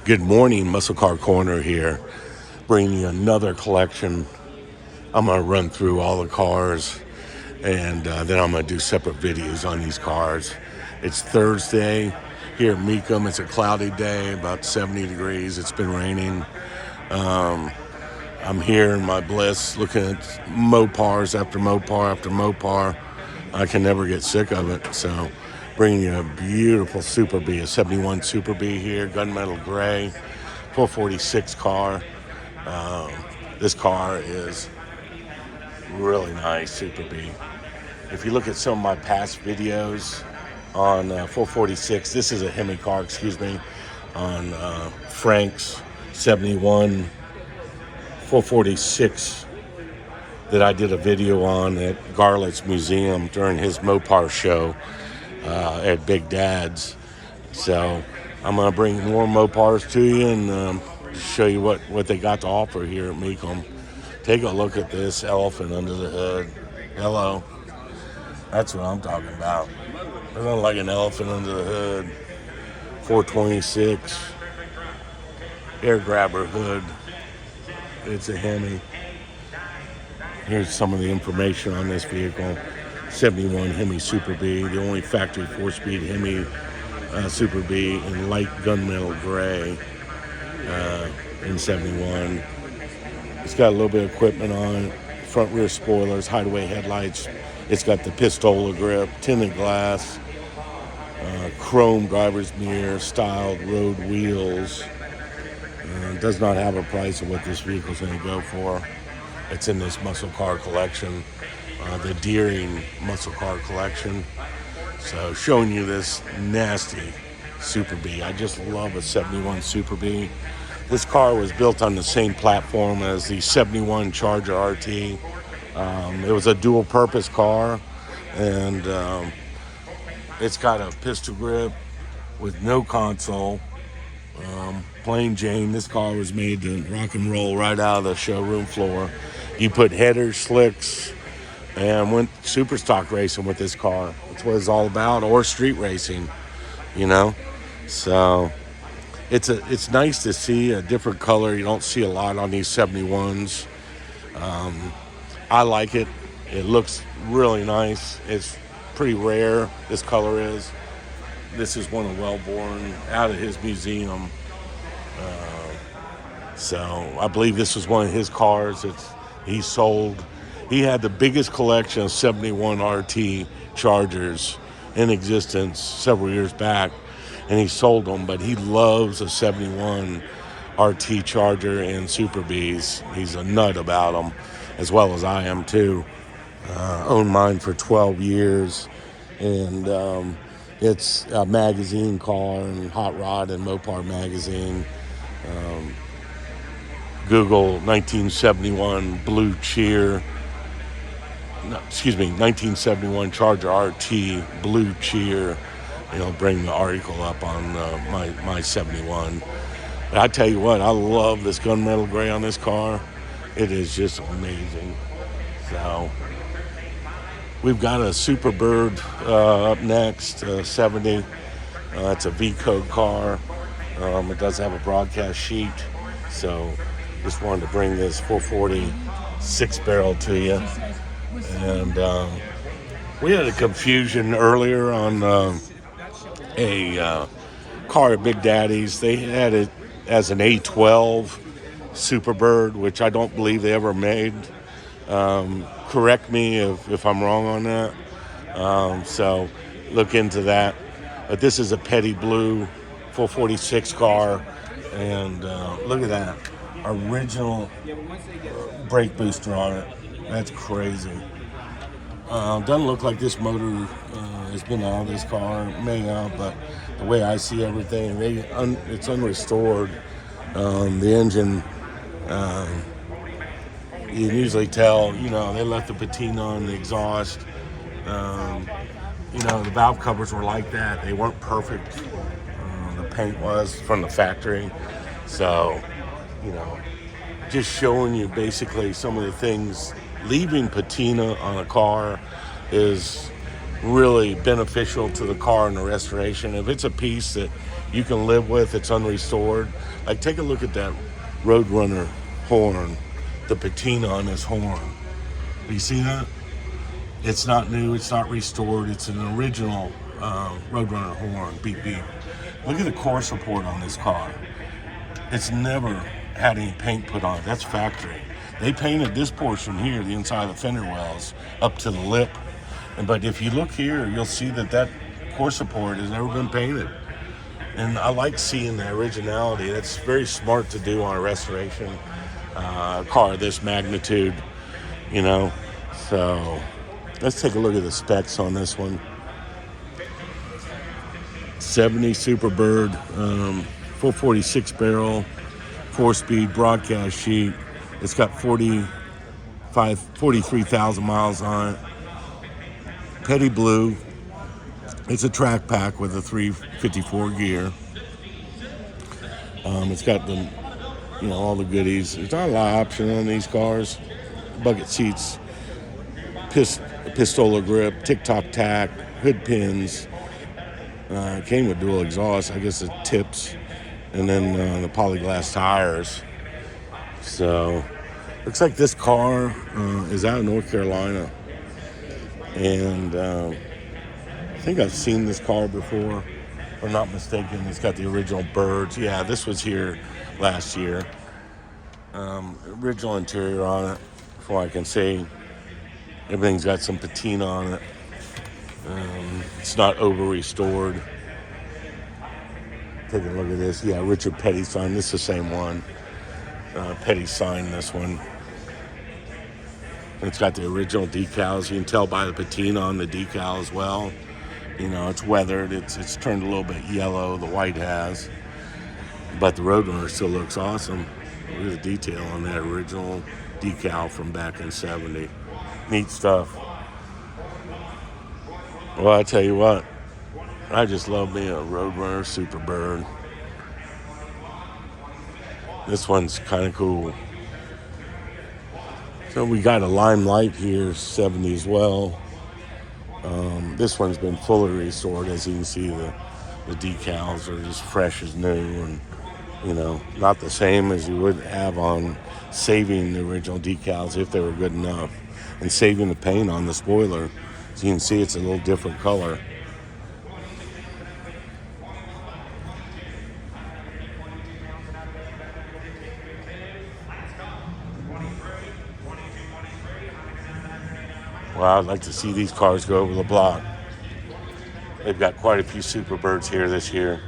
Good morning, Muscle Car Corner here, bringing you another collection. I'm going to run through all the cars, and then I'm going to do separate videos on these cars. It's Thursday here at Mecum. It's a cloudy day, about 70 degrees. It's been raining. I'm here in my bliss looking at Mopars after Mopar after Mopar. I can never get sick of it, so bringing you a beautiful Super B, a 71 Super B here, gunmetal gray, 446 car. This car is really nice, Super B. If you look at some of my past videos on 446, this is a Hemi car, on Frank's 71 446 that I did a video on at Garlett's Museum during his Mopar show at Big Dad's. So I'm going to bring more Mopars to you and show you what they got to offer here at Mecum. Take a look at this elephant under the hood. Hello. That's what I'm talking about. It looks like an elephant under the hood. 426 air grabber hood. It's a Hemi. Here's some of the information on this vehicle. 71 Hemi Super B, the only factory 4-speed Hemi Super B in light gunmetal gray in 71. It's got a little bit of equipment on it. Front rear spoilers, hideaway headlights. It's got the Pistola grip, tinted glass, chrome driver's mirror, styled road wheels. Does not have a price of what this vehicle's going to go for. It's in this muscle car collection, the Deering muscle car collection. So showing you this nasty Super B. I just love a 71 Super B. This car was built on the same platform as the 71 Charger RT. It was a dual purpose car, and it's got a pistol grip with no console. Plain Jane. This car was made to rock and roll right out of the showroom floor. You put headers, slicks, and went super stock racing with this car. That's what it's all about, or street racing, you know. So it's nice to see a different color. You don't see a lot on these 71s. I like it. It looks really nice. It's pretty rare, this color is. This is one of Wellborn out of his museum. So I believe this was one of his cars that he sold. He had the biggest collection of 71 RT Chargers in existence several years back, and he sold them, but he loves a 71 RT Charger and Super Bs. He's a nut about them, as well as I am too. Owned mine for 12 years, and it's a magazine car and Hot Rod and Mopar magazine. Google 1971 Blue Cheer. 1971 Charger RT Blue Cheer. Bring the article up on my 71. But I tell you what, I love this gunmetal gray on this car. It is just amazing. So we've got a Superbird up next, 70. It's a V-code car. It does have a broadcast sheet. So just wanted to bring this 440 6-barrel to you. And we had a confusion earlier on a car at Big Daddy's. They had it as an A12 Superbird, which I don't believe they ever made. Correct me if I'm wrong on that. So look into that. But this is a petty blue 446 car. And look at that. Original brake booster on it. That's crazy. Doesn't look like this motor has been out of this car. It may have, but the way I see everything, it's unrestored. The engine, you can usually tell, they left the patina on the exhaust. The valve covers were like that. They weren't perfect. The paint was from the factory. So, just showing you basically some of the things. Leaving patina on a car is really beneficial to the car and the restoration. If it's a piece that you can live with. It's unrestored. Like, take a look at that Roadrunner horn, the patina on this horn. Do you see that? It's not new. It's not restored. It's an original Roadrunner horn. Beep, beep. Look at the core support on this car. It's never had any paint put on it. That's factory. They painted this portion here, the inside of the fender wells, up to the lip. But if you look here, you'll see that core support has never been painted. And I like seeing the originality. That's very smart to do on a restoration car of this magnitude, you know. So let's take a look at the specs on this one. 70 Superbird, 446 barrel, 4-speed broadcast sheet. It's got 43,000 miles on it. Petty blue. It's a track pack with a 354 gear. It's got the, all the goodies. There's not a lot of option on these cars. Bucket seats, pistola grip, tic-toc tack, hood pins. Came with dual exhaust. I guess the tips, and then the polyglass tires. So, looks like this car is out of North Carolina, and I think I've seen this car before, if I'm not mistaken. It's got the original birds. Yeah, this was here last year. Original interior on it, from what I can see. Everything's got some patina on it. It's not over-restored. Take a look at this. Yeah, Richard Petty signed. This is the same one. Petty signed this one. It's got the original decals. You can tell by the patina on the decal as well. It's weathered. It's turned a little bit yellow. The white has. But the Roadrunner still looks awesome. Look at the detail on that original decal from back in 70. Neat stuff. Well, I tell you what, I just love me a Roadrunner Superbird. This one's kind of cool. So we got a Limelight here, 70 as well. This one's been fully restored. As you can see, the decals are as fresh as new, and not the same as you would have on saving the original decals if they were good enough, and saving the paint on the spoiler. As you can see, it's a little different color. Well, I'd like to see these cars go over the block. They've got quite a few Superbirds here this year.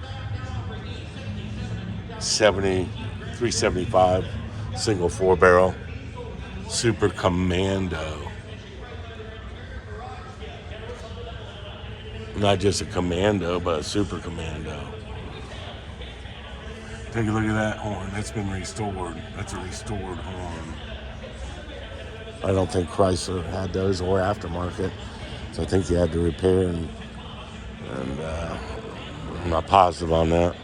375, single 4-barrel, Super Commando. Not just a Commando, but a Super Commando. Take a look at that horn. That's been restored. That's a restored horn. I don't think Chrysler had those, or aftermarket. So I think you had to repair, and I'm not positive on that.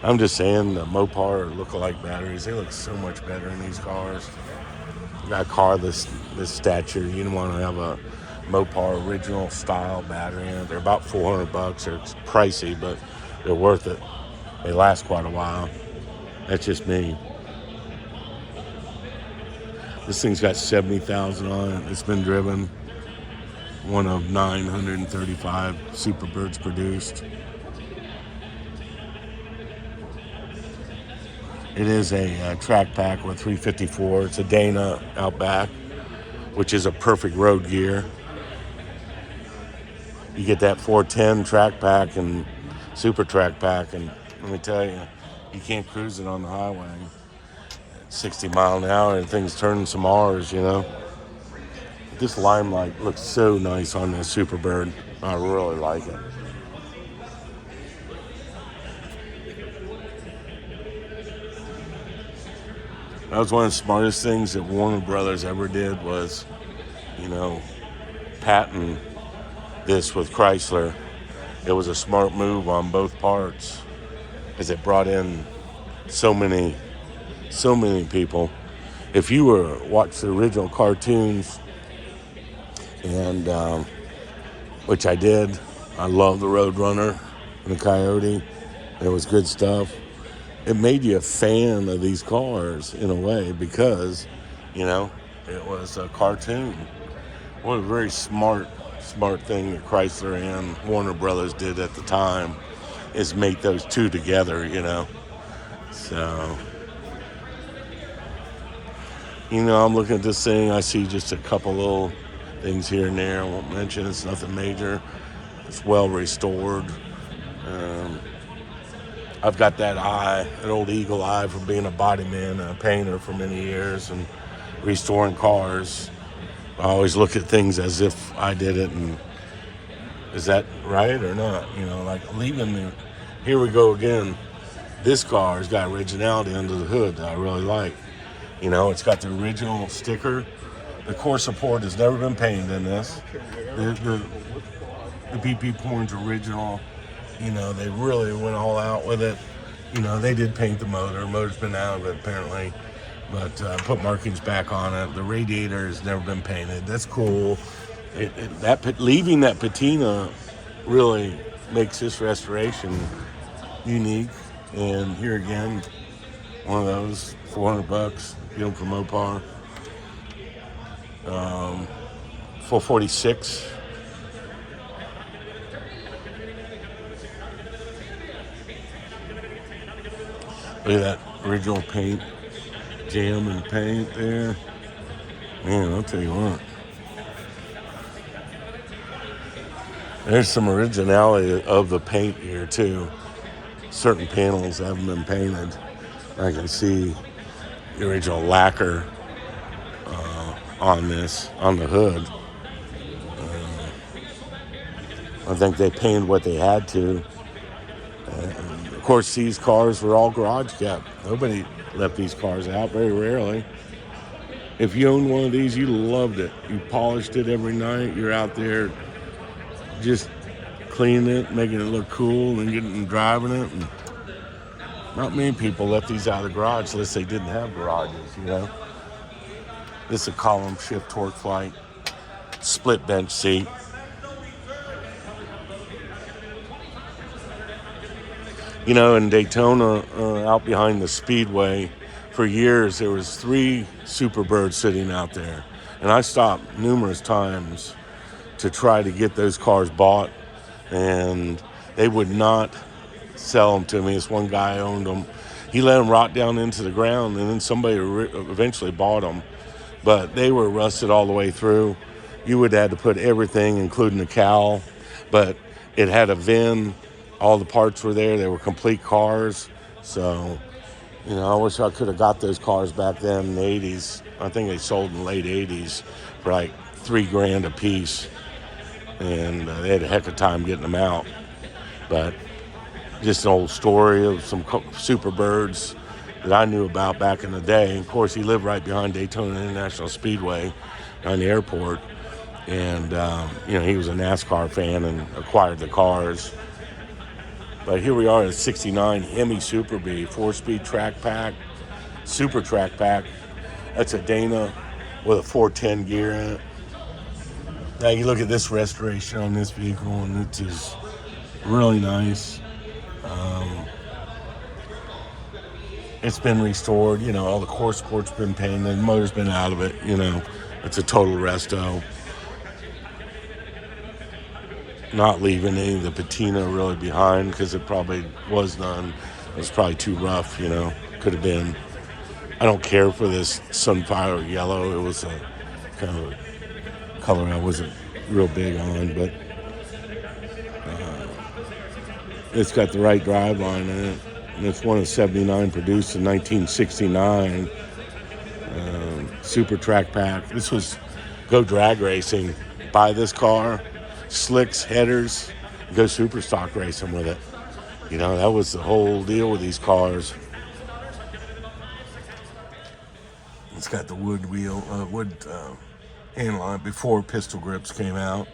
I'm just saying the Mopar look-alike batteries, they look so much better in these cars. Got a car this stature, you don't want to have a Mopar original style battery in it. They're about $400. They're pricey, but they're worth it. They last quite a while. That's just me. This thing's got 70,000 on it. It's been driven. One of 935 Superbirds produced. It is a track pack with 354. It's a Dana out back, which is a perfect road gear. You get that 410 track pack and super track pack, and let me tell you, you can't cruise it on the highway. 60 miles an hour and things turning some R's, This Limelight looks so nice on this Superbird. I really like it. That was one of the smartest things that Warner Brothers ever did was, patent this with Chrysler. It was a smart move on both parts, because it brought in so many people. If you watch the original cartoons, and which I did, I love the Roadrunner and the Coyote. It was good stuff. It made you a fan of these cars in a way because, you know, it was a cartoon. What a very smart thing that Chrysler and Warner Brothers did at the time is make those two together, you know. So, you know, I'm looking at this thing. I see just a couple little things here and there. I won't mention it's nothing major. It's well restored. I've got that eye, an old eagle eye from being a body man, a painter for many years and restoring cars. I always look at things as if I did it, and is that right or not? You know, like leaving the, here we go again. This car has got originality under the hood that I really like. You know, it's got the original sticker. The core support has never been painted in this. The BP Porn's original. You know, they really went all out with it. You know, they did paint the motor. The motor's been out of it apparently, but put markings back on it. The radiator has never been painted. That's cool. Leaving that patina really makes this restoration unique. And here again, one of those, $400. Get them from Mopar. 446. Look at that original paint, jam and paint there. Man, I'll tell you what. There's some originality of the paint here too. Certain panels haven't been painted. I can see the original lacquer on the hood. I think they painted what they had to. Of course, these cars were all garage kept. Nobody left these cars out, very rarely. If you owned one of these, you loved it. You polished it every night. You're out there just cleaning it, making it look cool, and getting and driving it. And not many people left these out of the garage unless they didn't have garages, you know. This is a column shift torque flight, split bench seat. You know, in Daytona, out behind the speedway, for years there was 3 Superbirds sitting out there. And I stopped numerous times to try to get those cars bought, and they would not sell them to me. This one guy owned them. He let them rot down into the ground, and then somebody eventually bought them. But they were rusted all the way through. You would have had to put everything, including the cowl, but it had a VIN. All the parts were there. They were complete cars. So, you know, I wish I could have got those cars back then in the 80s. I think they sold in the late 80s for like $3,000 a piece. And they had a heck of a time getting them out. But just an old story of some Superbirds that I knew about back in the day. And of course, he lived right behind Daytona International Speedway on the airport. And, you know, he was a NASCAR fan and acquired the cars. But here we are at a 69 Hemi Super B, 4-speed track pack, super track pack. That's a Dana with a 410 gear in it. Now you look at this restoration on this vehicle, and it is really nice. It's been restored. You know, all the core support's been painted. The motor's been out of it. You know, it's a total resto. Not leaving any of the patina really behind because it probably was none. It was probably too rough, you know. Could have been. I don't care for this sunfire yellow. It was a kind of a color I wasn't real big on, but it's got the right driveline in it. And it's one of 79 produced in 1969. Super track pack. This was go drag racing. Buy this car. Slicks, headers, go super stock racing with it. You know, that was the whole deal with these cars. It's got the wood handle on it before pistol grips came out.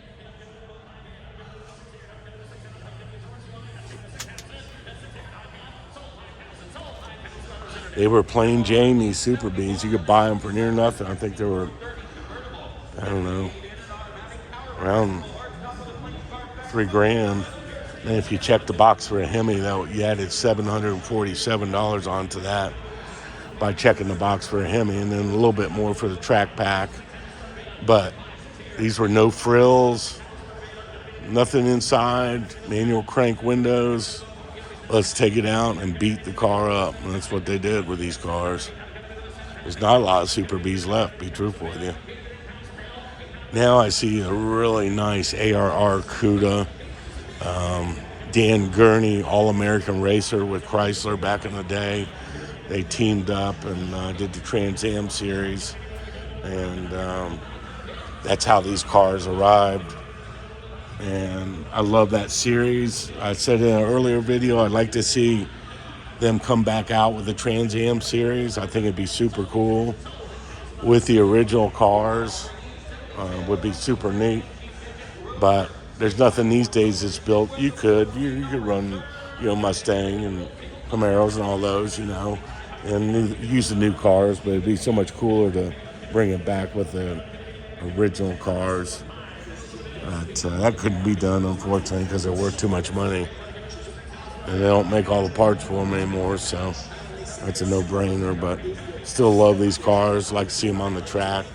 They were plain Jane, these Super Bs. You could buy them for near nothing. I think they were, I don't know, around $3,000. And if you check the box for a Hemi, though, you added $747 onto that by checking the box for a Hemi, and then a little bit more for the track pack. But these were no frills, nothing inside, manual crank windows. Let's take it out and beat the car up. And that's what they did with these cars. There's not a lot of Super Bs left, be truthful with you. Now I see a really nice ARR CUDA. Dan Gurney, All-American racer with Chrysler back in the day. They teamed up and did the Trans Am series. And that's how these cars arrived. And I love that series. I said in an earlier video, I'd like to see them come back out with the Trans Am series. I think it'd be super cool with the original cars. Would be super neat. But there's nothing these days that's built. You could run, Mustang and Camaros and all those, and use the new cars. But it'd be so much cooler to bring it back with the original cars. But that couldn't be done, unfortunately, because they're worth too much money. And they don't make all the parts for them anymore, so that's a no-brainer. But still love these cars. Like to see them on the track.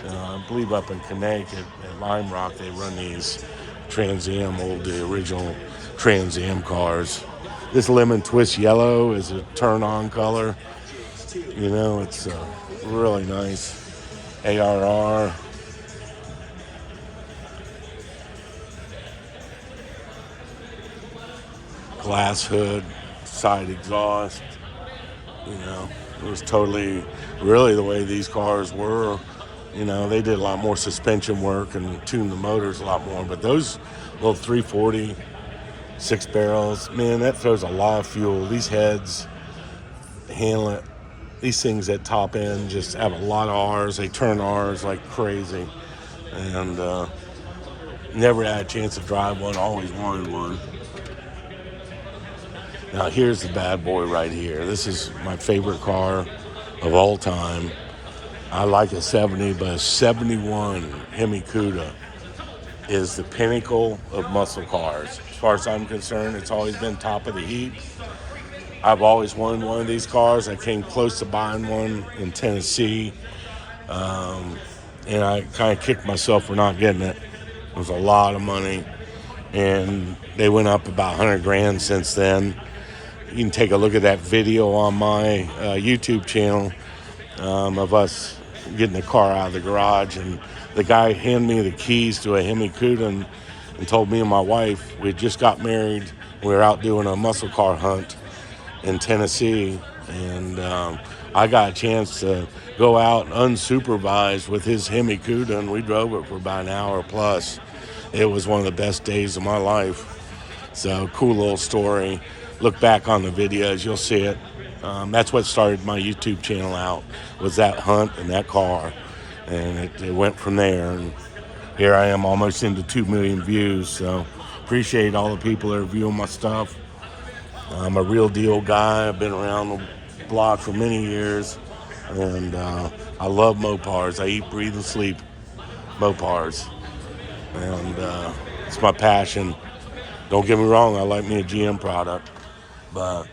I believe up in Connecticut at Lime Rock, they run these Trans Am, the original Trans Am cars. This lemon twist yellow is a turn-on color. It's really nice. ARR. Glass hood, side exhaust. It was totally, really the way these cars were. They did a lot more suspension work and tuned the motors a lot more. But those little 340, 6 barrels, man, that throws a lot of fuel. These heads handle it. These things at top end just have a lot of R's. They turn R's like crazy. And never had a chance to drive one, always wanted one. Now here's the bad boy right here. This is my favorite car of all time. I like a 70, but a 71 Hemi CUDA is the pinnacle of muscle cars. As far as I'm concerned, it's always been top of the heap. I've always wanted one of these cars. I came close to buying one in Tennessee, and I kind of kicked myself for not getting it. It was a lot of money, and they went up about 100 grand since then. You can take a look at that video on my YouTube channel of us getting the car out of the garage, and the guy handed me the keys to a Hemi CUDA and told me and my wife, we had just got married, we were out doing a muscle car hunt in Tennessee, and I got a chance to go out unsupervised with his Hemi CUDA, and we drove it for about an hour plus. It was one of the best days of my life. So cool little story. Look back on the videos, you'll see it. That's what started my YouTube channel out, was that hunt and that car. And it went from there. And here I am almost into 2 million views. So appreciate all the people that are viewing my stuff. I'm a real deal guy. I've been around the block for many years. And I love Mopars. I eat, breathe, and sleep Mopars. And it's my passion. Don't get me wrong, I like me a GM product. But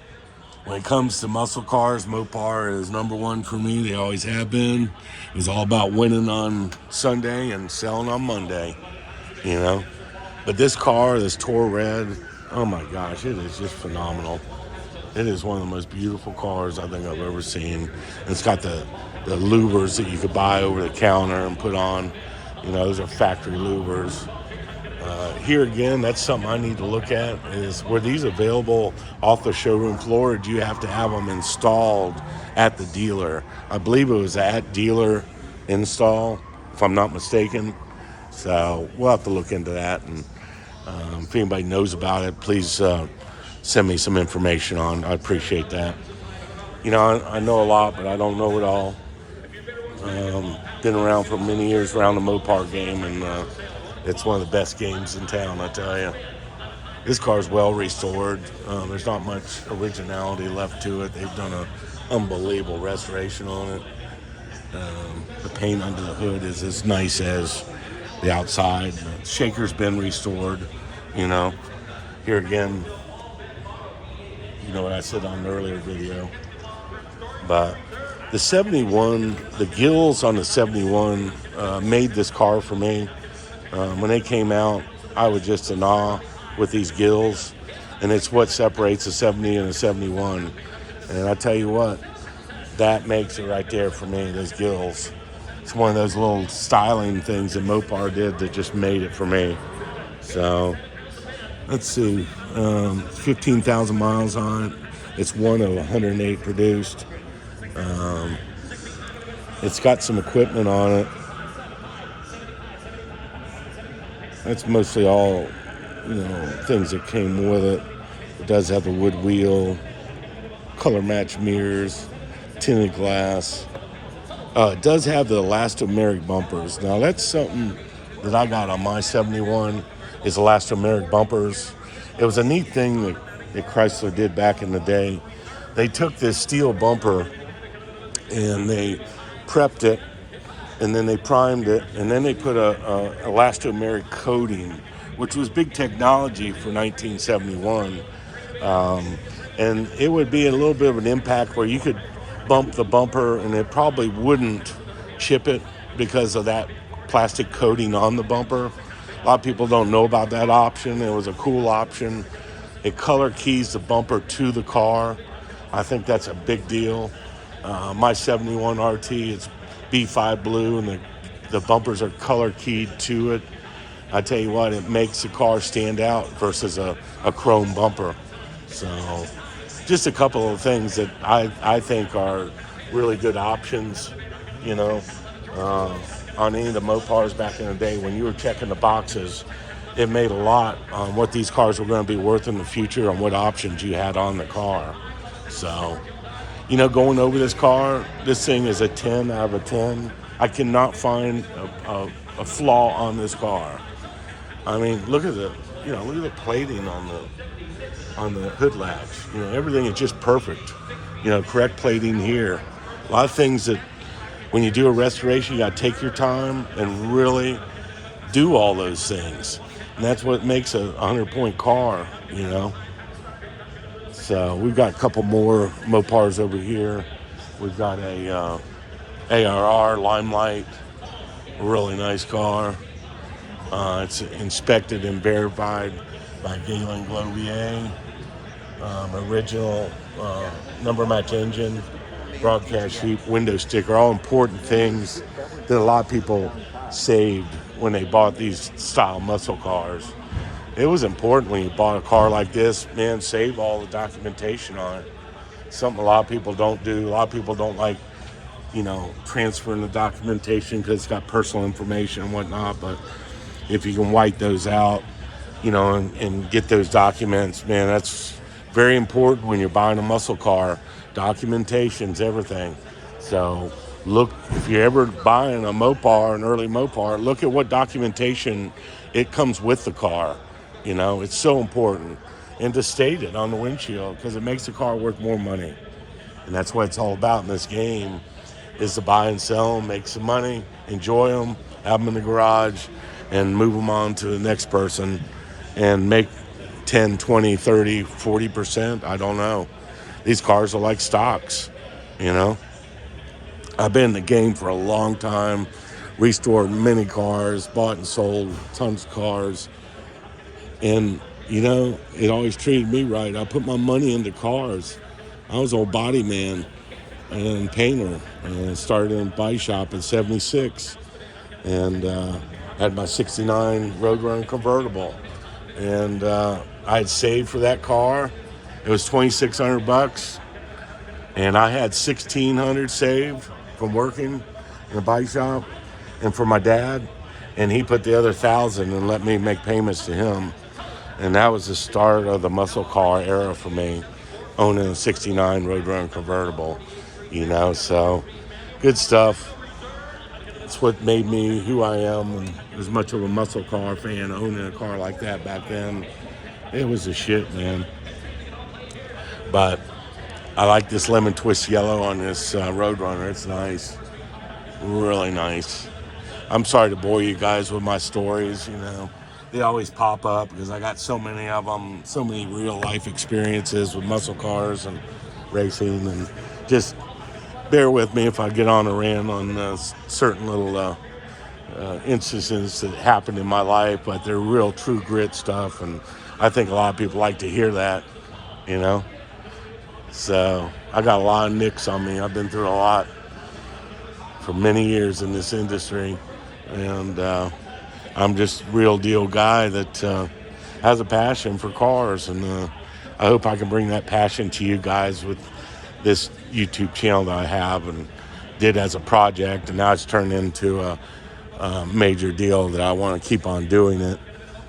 when it comes to muscle cars, Mopar is number one for me. They always have been. It was all about winning on Sunday and selling on Monday, But this car, this Tour Red, oh my gosh, it is just phenomenal. It is one of the most beautiful cars I think I've ever seen. It's got the louvers that you could buy over the counter and put on. Those are factory louvers. Here again, that's something I need to look at, is were these available off the showroom floor, or do you have to have them installed at the dealer? I believe it was at dealer install, if I'm not mistaken. So we'll have to look into that. And if anybody knows about it, please send me some information on. I appreciate that. I know a lot, but I don't know it all. Been around for many years around the Mopar game, and it's one of the best games in town, I tell you. This car's well restored. There's not much originality left to it. They've done an unbelievable restoration on it. The paint under the hood is as nice as the outside. The shaker's been restored, Here again, you know what I said on an earlier video, but the 71, the gills on the 71 made this car for me. When they came out, I was just in awe with these gills, and it's what separates a 70 and a 71. And I tell you what, that makes it right there for me, those gills. It's one of those little styling things that Mopar did that just made it for me. So, let's see, 15,000 miles on it. It's one of 108 produced. It's got some equipment on it. That's mostly all, things that came with it. It does have the wood wheel, color match mirrors, tinted glass. It does have the elastomeric bumpers. Now that's something that I got on my 71 is elastomeric bumpers. It was a neat thing that Chrysler did back in the day. They took this steel bumper and they prepped it, and then they primed it, and then they put a elastomeric coating, which was big technology for 1971. And it would be a little bit of an impact where you could bump the bumper and it probably wouldn't chip it because of that plastic coating on the bumper. A lot of people don't know about that option. It was a cool option. It color keys the bumper to the car. I think that's a big deal. My 71 RT is B5 blue, and the bumpers are color keyed to it. I tell you what, it makes the car stand out versus a chrome bumper. So just a couple of things that I think are really good options, on any of the Mopars back in the day. When you were checking the boxes, it made a lot on what these cars were going to be worth in the future and what options you had on the car. So, going over this car, this thing is a 10 out of a 10. I cannot find a flaw on this car. I mean, look at the plating on the hood latch. Everything is just perfect. Correct plating here. A lot of things that when you do a restoration, you got to take your time and really do all those things. And that's what makes a 100-point car, So we've got a couple more Mopars over here. We've got a ARR Limelight, a really nice car. It's inspected and verified by Galen Glovier. Original number match engine, broadcast sheet, window sticker, all important things that a lot of people saved when they bought these style muscle cars. It was important when you bought a car like this, man, save all the documentation on it. Something a lot of people don't do. A lot of people don't like, transferring the documentation because it's got personal information and whatnot. But if you can white those out, and get those documents, man, that's very important when you're buying a muscle car. Documentation's everything. So look, if you're ever buying a Mopar, an early Mopar, look at what documentation it comes with the car. It's so important. And to state it on the windshield, because it makes the car worth more money. And that's what it's all about in this game, is to buy and sell them, make some money, enjoy them, have them in the garage, and move them on to the next person and make 10, 20, 30, 40%. I don't know. These cars are like stocks, I've been in the game for a long time, restored many cars, bought and sold tons of cars. And, it always treated me right. I put my money into cars. I was a body man and painter, and started in a body shop in 76. And had my 69 Roadrunner convertible. And I had saved for that car. It was $2,600. And I had $1,600 saved from working in a bike shop and for my dad. And he put the other $1,000 and let me make payments to him. And that was the start of the muscle car era for me, owning a 69 Roadrunner convertible, so good stuff. It's what made me who I am, and as much of a muscle car fan, owning a car like that back then, it was the shit, man. But I like this lemon twist yellow on this Roadrunner. It's nice, really nice. I'm sorry to bore you guys with my stories, they always pop up because I got so many of them, so many real life experiences with muscle cars and racing. And just bear with me if I get on a rant on certain little instances that happened in my life, but they're real true grit stuff. And I think a lot of people like to hear that, you know. So I got a lot of nicks on me. I've been through a lot for many years in this industry. And I'm just a real deal guy that has a passion for cars. And I hope I can bring that passion to you guys with this YouTube channel that I have and did as a project. And now it's turned into a major deal that I want to keep on doing it.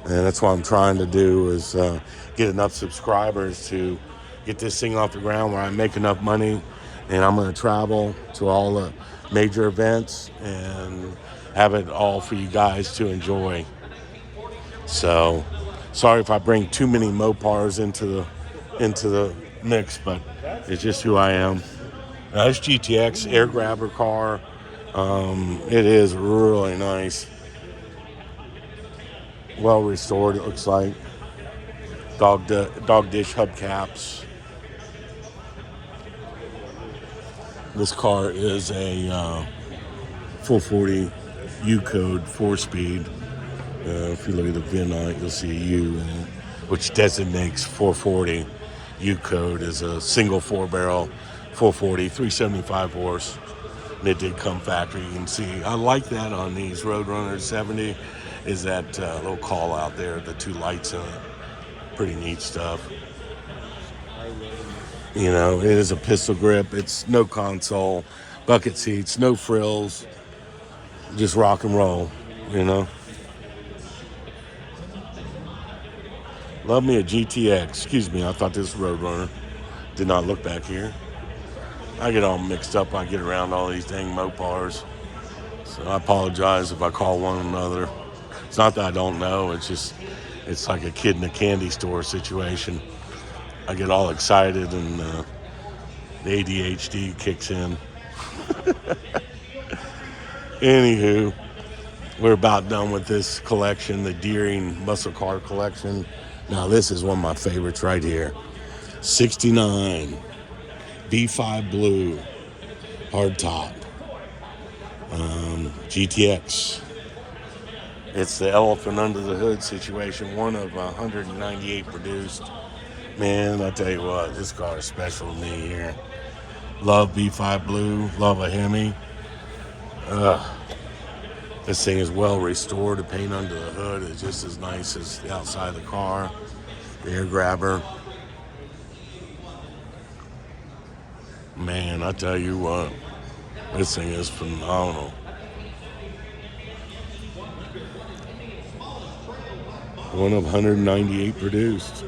And that's what I'm trying to do is get enough subscribers to get this thing off the ground where I make enough money, and I'm going to travel to all the major events and have it all for you guys to enjoy. So sorry if I bring too many Mopars into the mix, but it's just who I am. Now, this GTX air grabber car, it is really nice. Well restored, it looks like. Dog dish hubcaps. This car is a 440 U code 4-speed. If you look at the VIN on it, you'll see a U in it, which designates 440. U code is a single 4-barrel 440, 375 horse. And it did come factory. You can see, I like that on these Roadrunner 70, is that little call out there, the two lights in it. Pretty neat stuff. You know, it is a pistol grip. It's no console, bucket seats, no frills, just rock and roll, you know. Love me a GTX. Excuse me, I thought this was Roadrunner. Did not look back here. I get all mixed up. I get around all these dang Mopars. So I apologize if I call one another. It's not that I don't know. It's just, it's like a kid in a candy store situation. I get all excited and the ADHD kicks in. Anywho, we're about done with this collection, the Deering muscle car collection. Now this is one of my favorites right here. 69 B5 blue hardtop GTX. It's the elephant under the hood situation, one of 198 produced. Man, I tell you what, this car is special to me here. Love B5 blue, love a Hemi. This thing is well restored. The paint under the hood is just as nice as the outside of the car. The air grabber. Man, I tell you what, this thing is phenomenal. One of 198 produced.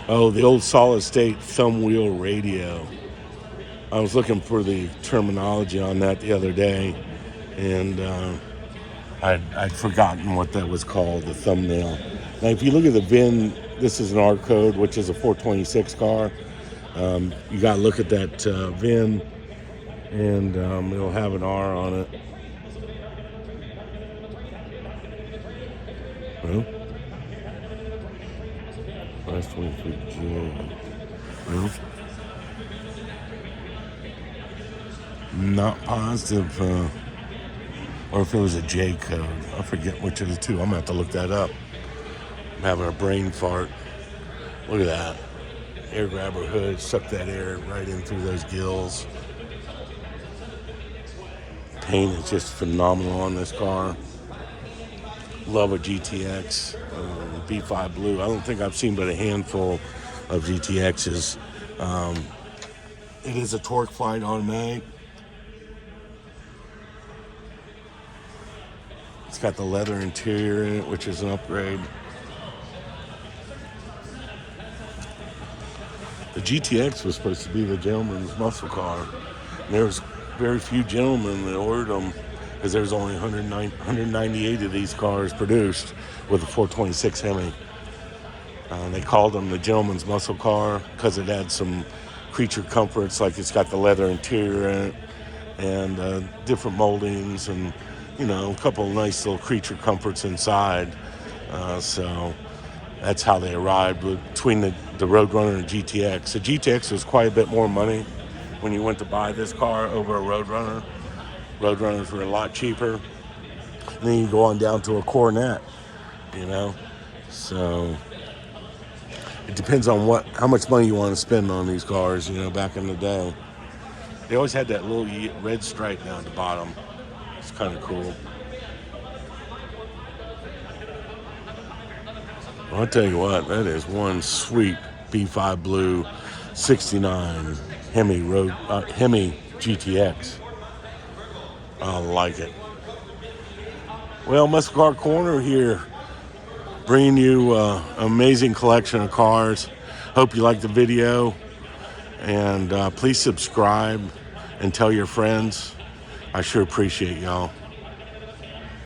Oh, the old solid state thumb wheel radio. I was looking for the terminology on that the other day, and I'd forgotten what that was called, the thumbnail. Now, if you look at the VIN, this is an R code, which is a 426 car. You got to look at that VIN, and it'll have an R on it. Well, 523J. Well, not positive, or if it was a J code. I forget which of the two. I'm going to have to look that up. I'm having a brain fart. Look at that. Air grabber hood, suck that air right in through those gills. Paint is just phenomenal on this car. Love a GTX, B5 blue. I don't think I've seen but a handful of GTXs. It is a torque flight automatic. It's got the leather interior in it, which is an upgrade. The GTX was supposed to be the gentleman's muscle car. And there was very few gentlemen that ordered them because there's only 198 of these cars produced with a 426 Hemi. They called them the gentleman's muscle car because it had some creature comforts, like it's got the leather interior in it, and different moldings, and a couple of nice little creature comforts inside. So that's how they arrived between the Roadrunner and GTX. The GTX was quite a bit more money when you went to buy this car over a Roadrunner. Roadrunners were a lot cheaper. And then you go on down to a Coronet, So it depends on how much money you want to spend on these cars, back in the day. They always had that little red stripe down at the bottom. It's kind of cool. Well, I'll tell you what, that is one sweet B5 Blue 69 Hemi GTX. I like it. Well, Muscle Car Corner here, bringing you an amazing collection of cars. Hope you liked the video, and please subscribe and tell your friends. I sure appreciate y'all.